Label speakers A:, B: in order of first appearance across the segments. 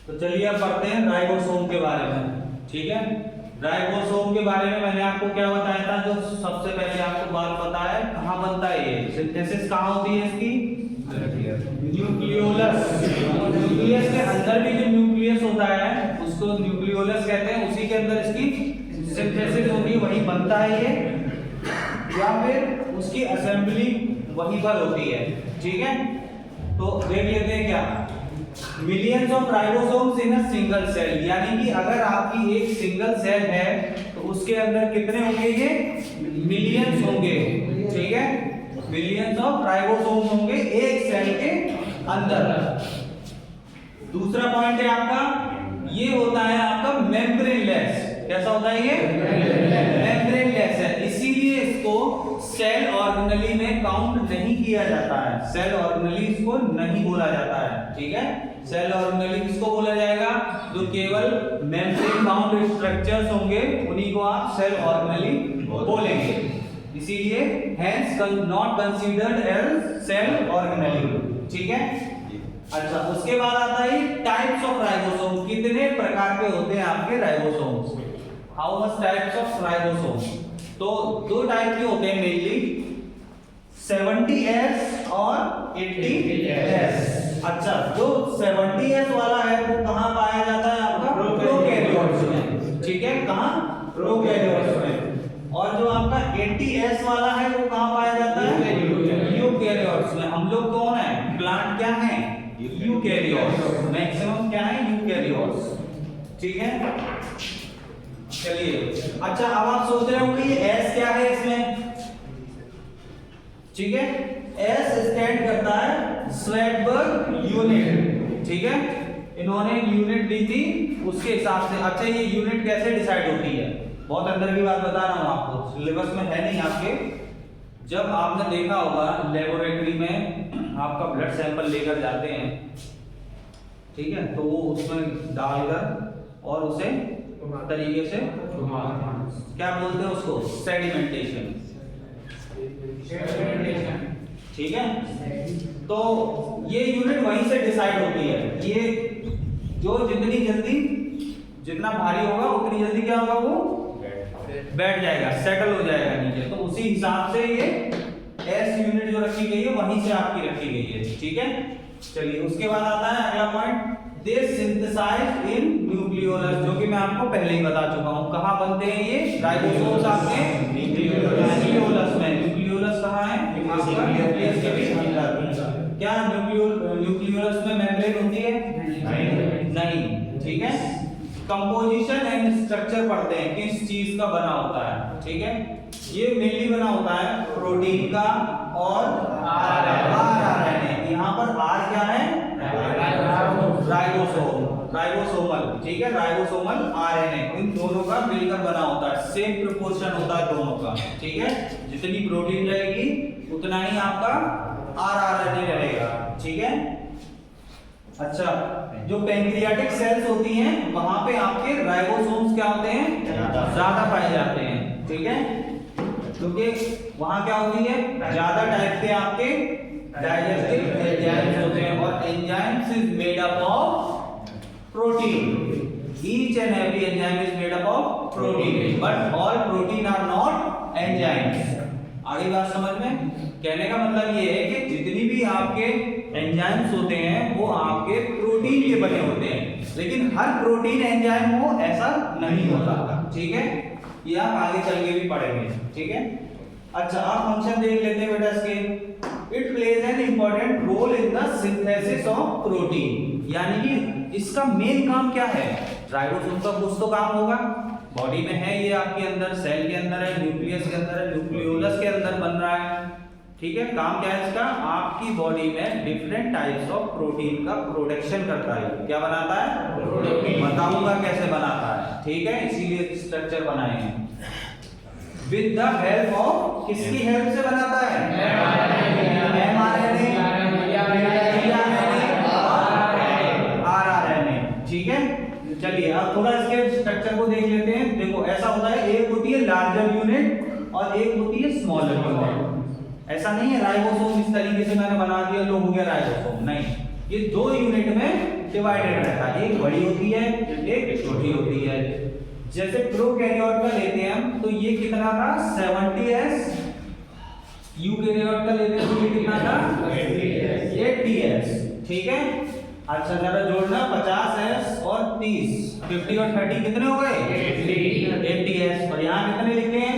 A: तो चलिए अब पढ़ते हैं राइबोसोम के बारे में। ठीक है, राइबोसोम के बारे में मैंने आपको क्या बताया था, जो सबसे पहले आपको बात बताया कहाँ बनता है ये सिंथेसिस, कहाँ होती है इसकी, न्यूक्लियोलस। न्यूक्लियस के अंदर भी जो न्यूक्लियस होता है उसको न्यूक्लियोलस कहते हैं, उसी के अंदर इसकी सिंथेसिस होती है, वहीं बनता है ये, या फिर उसकी असेंबली वहीं पर होती है। ठीक है, तो देख लेते हैं क्या, millions of ribosomes in a single cell, यानी कि अगर आपकी एक सिंगल सेल है तो उसके अंदर कितने होंगे, ये मिलियंस होंगे। ठीक है, मिलियंस ऑफ राइबोसोम्स होंगे एक सेल के अंदर। दूसरा पॉइंट है आपका, ये होता है आपका मेम्ब्रेनलेस। कैसा होता है ये, मेम्ब्रेनलेस है, इसीलिए इसको सेल ऑर्गेनेली में काउंट नहीं किया जाता है, सेल ऑर्गेनेली इसको नहीं बोला जाता है। ठीक है, सेल ऑर्गेनेली किसको बोला जाएगा, जो केवल मेम्ब्रेन बाउंड स्ट्रक्चर्स होंगे उन्हीं को आप सेल ऑर्गेनेली बोलेंगे, इसीलिए hence not considered as cell organelle. ठीक है, अच्छा उसके बाद आता है टाइप्स ऑफ राइबोसोम, कितने प्रकार के होते हैं आपके ribosomes, how much types of ribosome. तो दो टाइप के होते हैं मेनली, 70S और 80S। अच्छा, जो 70S वाला है वो कहाँ पाया जाता है आपका, प्रोकैरियोट्स में। ठीक है, कहाँ, प्रोकैरियोट्स में। और जो आपका 80S वाला है वो कहाँ पाया जाता है, यूकैरियोट्स में। हम लोग कौन है, प्लांट क्या है, यूकैरियोट्स, मैक्सिमम क्या है, यूकैरियोट्स। ठीक है, चलिए अच्छा अब आप सोच रहे होंगे ये S क्या है इसमें। ठीक है, S स्टैंड करता है स्वेटबर्ग यूनिट। ठीक है, इन्होंने यूनिट दी थी उसके हिसाब से। अच्छा ये यूनिट कैसे डिसाइड होती है, बहुत अंदर की बात बता रहा हूं आपको, सिलेबस में है नहीं आपके। जब आपने देखा होगा लेबोरेटरी में आपका ब्लड सैंपल लेकर जाते हैं, ठीक है, तो वो उसमें डालकर और उसे तरीके से क्या बोलते हैं उसको, सेडिमेंटेशन। ठीक है, तो ये यूनिट वहीं से डिसाइड होती है। ये जो जितनी जल्दी जितना भारी होगा उतनी जल्दी क्या होगा, वो बैठ जाएगा, सेटल हो जाएगा नीचे। तो उसी हिसाब से ये एस यूनिट जो रखी गई है वहीं से आपकी रखी गई है। ठीक है, चलिए उसके बाद आता है अगला पॉइंट, दे सिंथेसाइज्ड इन न्यूक्लियोलस, जो कि मैं आपको पहले ही बता चुका हूं। कहां बनते हैं ये राइबोसोम्स आपके, न्यूक्लियोलस में। न्यूक्लियोलस कहां है, आपका न्यूक्लियस के भी अंदर। क्या न्यूक्लियोलस में मेम्ब्रेन होती है, नहीं। ठीक है, कंपोजिशन एंड स्ट्रक्चर पढ़ते हैं, किस चीज का बना होता है। ठीक है, ये मेनली बना होता है प्रोटीन का और आरएनए। यहाँ पर आर क्या है, राइबोसोम, राइबोसोमल। ठीक है, राइबोसोमल आरएनए, इन दोनों का मिलकर बना होता है, सेम प्रोपोर्शन होता है दोनों का। ठीक है, जितनी प्रोटीन रहेगी उतना ही आपका आरएनए रहेगा। ठीक है, अच्छा जो पैंक्रियाटिक सेल्स होती हैं वहां पे आपके राइबोसोम्स क्या होते हैं, ज्यादा पाए जाते हैं। ठीक है, क्योंकि वहां क्या होती है, ज्यादा टाइप के आपके डाइजेस्टिव एंजाइम्स होते हैं, और enzymes is made up of protein. Each and every enzyme is made up of protein, but all protein are not enzymes. आगे बात समझ में, कहने का मतलब ये है कि जितनी भी आपके एंजाइम्स होते हैं वो आपके प्रोटीन के बने होते हैं, लेकिन हर प्रोटीन एंजाइम हो ऐसा नहीं होता। ठीक है, ये आप आगे चल के भी पढ़ेंगे। ठीक है, अच्छा आप फंक्शन देख लेते हैं बेटा इसके। It plays an important role in the synthesis of protein, यानी कि इसका मेन काम क्या है, राइबोसोम का कुछ तो काम होगा, बॉडी में है ये आपके अंदर, सेल के अंदर है, न्यूक्लियस के अंदर है, न्यूक्लियोलस के अंदर बन रहा है। ठीक है, काम क्या है इसका, आपकी बॉडी में डिफरेंट टाइप्स ऑफ प्रोटीन का प्रोडक्शन करता है। क्या बनाता है, प्रोटीन, बताऊंगा कैसे बनाता है। ठीक है, इसीलिए स्ट्रक्चर बनाए हैं। विद द हेल्प ऑफ, किसकी हेल्प से बनाता है, एमआरएनए, आरआरएनए। ठीक है, चलिए अब थोड़ा इसके स्ट्रक्चर को देख लेते हैं। देखो ऐसा होता है, एक होती है लार्जर यूनिट और एक होती है स्मॉलर यूनिट। ऐसा नहीं है राइबोसोम इस तरीके से मैंने बना दिया लो हो गया राइबोसोम, नहीं, ये दो यूनिट में डिवाइडेड रहता है, एक बड़ी होती है एक छोटी होती है। जैसे प्रोकैरियोट का लेते हैं हम तो ये कितना था 70s, यूकैरियोट का लेते हैं तो ये कितना था 80s, ठीक है। अच्छा जरा जोड़ना 50s और 30, 50 और 30 कितने हो गए 80s, और यहाँ कितने लिखे हैं।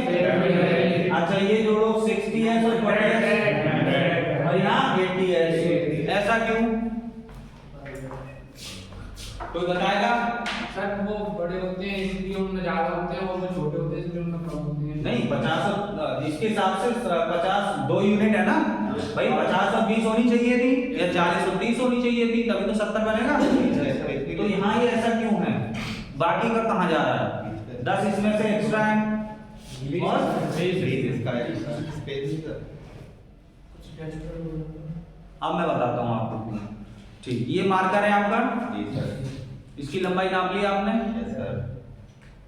A: अच्छा ये जोड़ो 60s और 40s और यहाँ 80s, ऐसा क्यों कोई बताएगा।
B: सर वो बड़े होते हैं इसलिए उनमें ज्यादा होते हैं, और वो छोटे होते हैं इसलिए उनमें कम होते हैं।
A: नहीं 50 इसके हिसाब से 50 2 यूनिट है ना भाई, 50 और 20 होनी चाहिए थी या 40 और 30 होनी चाहिए थी, तभी तो 70 बनेगा। तो यहाँ ये ऐसा क्यों है, बाकी का कहाँ जा रहा है, 10 इसमें से एक्स्ट्रा है और अब मैं बताता हूँ आपको। ठीक, ये मार्कर है आपका, इसकी लंबाई नाप ली आपने,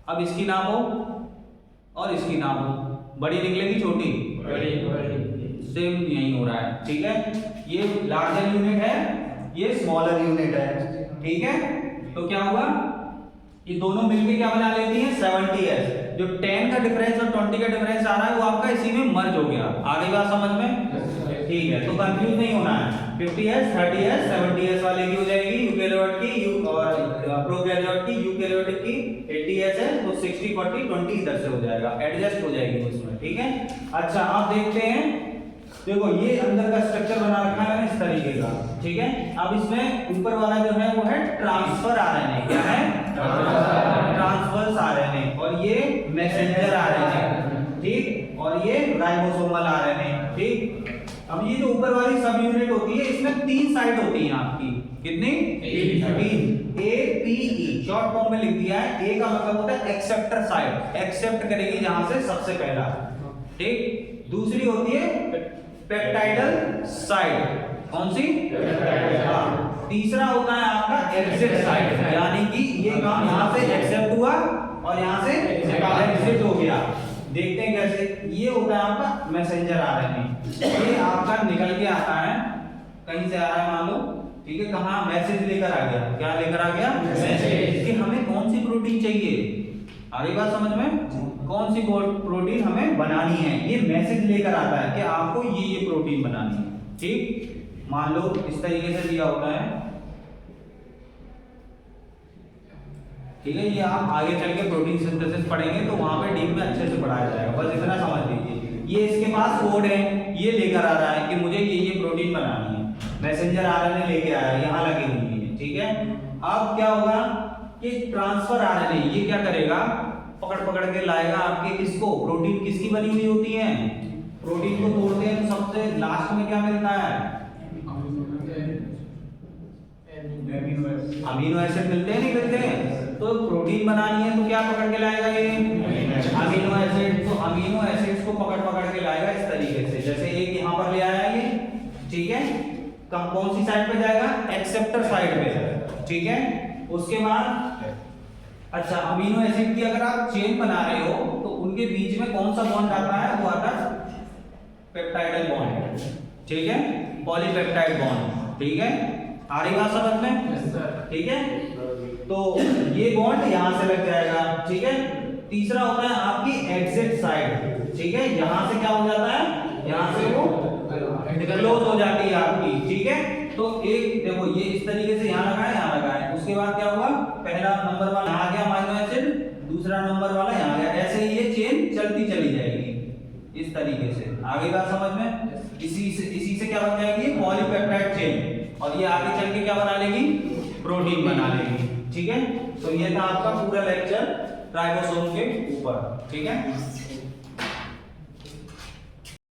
A: अब इसकी नापो और इसकी नापो, बड़ी निकलेगी छोटी, सेम यही हो रहा है, ठीक है। ये लार्जर यूनिट है, ये स्मॉलर यूनिट है, ठीक है। तो क्या हुआ, ये दोनों मिलके क्या बना लेती हैं 70s। जो 10 का डिफरेंस और 20 का डिफरेंस आ रहा है वो आपका इसी में मर्ज हो गया, आगे बात समझ में, ठीक है। तो कंफ्यूज नहीं होना है, 50s 30s 70s वाले की हो जाएगी यूकैरियोट की, और प्रोकैरियोट की, यूकैरियोटिक की 80s है, तो 60 40 20 इधर से हो जाएगा, एडजस्ट हो जाएगी उसमें, ठीक है। अच्छा आप देखते हैं, देखो ये अंदर का स्ट्रक्चर बना रखा है इस तरीके का, ठीक है। अब इसमें ऊपर वाला जो है वो है ट्रांसफर आरएनए, क्या है ट्रांसफर्स आरएनए, और ये मैसेंजर आरएनए, ठीक, और ये राइबोसोमल आरएनए, ठीक। अब ये जो ऊपर वाली सब यूनिट होती है इसमें 3 साइट होती हैं आपकी, कितनी 3, A P E, short form में लिख दिया है। ए का मतलब होता है एक्सेप्टर साइट, एक्सेप्ट करेगी जहां से सबसे पहला, ठीक। दूसरी होती है पेप्टाइडल साइट, कौन सी हाँ। तीसरा होता है आपका एग्जिट साइट, यानी कि ये काम यहां से एक्सेप्ट हुआ और यहां से एग्जिट हो गया। देखते हैं कैसे, ये होता है आपका मैसेंजर आरएनए, ये आपका निकल के आता है, कहीं से आ रहा है मान लो, ठीक है, कहां मैसेज लेकर आ गया, क्या लेकर आ गया मैसेज, कि हमें कौन सी प्रोटीन चाहिए, आगे बात समझ में, कौन सी प्रोटीन हमें बनानी है, ये मैसेज लेकर आता है कि आपको ये प्रोटीन बनानी है, ठीक। मान लो इस तरीके से दिया होता है, ठीक है। ये आप आगे चल के प्रोटीन सिंथेसिस पढ़ेंगे तो वहां पे डीप में अच्छे से पढ़ाया जाएगा, बस इतना समझ लीजिए। ये इसके पास कोड है, ये लेकर आ रहा है कि मुझे ये प्रोटीन बनानी है, मैसेंजर आरएनए लेके आया है, यहाँ लगी हुई है, ठीक है। अब क्या होगा कि ट्रांसफर आरएनए ये क्या करेगा, पकड़ पकड़ के लाएगा आपके इसको, प्रोटीन किसकी बनी हुई होती है, प्रोटीन को तोड़ते हैं तो सबसे लास्ट में क्या मिलता है, अमीनो एसिड मिलते हैं नहीं मिलते हैं। तो प्रोटीन बनानी है तो क्या पकड़ के लाएगा ये अमीनो एसिड, तो अमीनो एसिड्स को पकड़ पकड़ के लाएगा इस तरीके से, जैसे एक यहाँ पर ले आया ये, ठीक है। कौन सी साइड पे जाएगा, एक्सेप्टर साइड पे, ठीक है। उसके बाद अच्छा अमीनो एसिड की अगर आप चेन बना रहे हो तो उनके बीच में कौन सा बॉन्ड आता है, वो आता है पेप्टाइडल बॉन्ड, ठीक है, पॉलीपेप्टाइड बॉन्ड, ठीक है। आ रही बात समझ में, ठीक है। तो ये बॉन्ड यहां से लग जाएगा, ठीक है। तीसरा होता है आपकी एग्जिट साइड, ठीक है, यहां से क्या हो जाता है, यहां से वो क्लोज हो जाती है आपकी, ठीक है। तो एक देखो ये इस तरीके से यहां लगा है, यहां लगा है, उसके बाद क्या हुआ, पहला नंबर वाला यहां गया अमीनो एसिड, दूसरा नंबर वाला यहां गया, ऐसे ही ये चेन चलती चली जाएगी इस तरीके से, आगे बात समझ में। इसी से क्या बन जाएगी, पॉलीपेप्टाइड चेन, और ये आगे चल के क्या बना लेगी, प्रोटीन बना लेगी, ठीक है। तो ये था आपका पूरा लेक्चर राइबोसोम के ऊपर, ठीक है।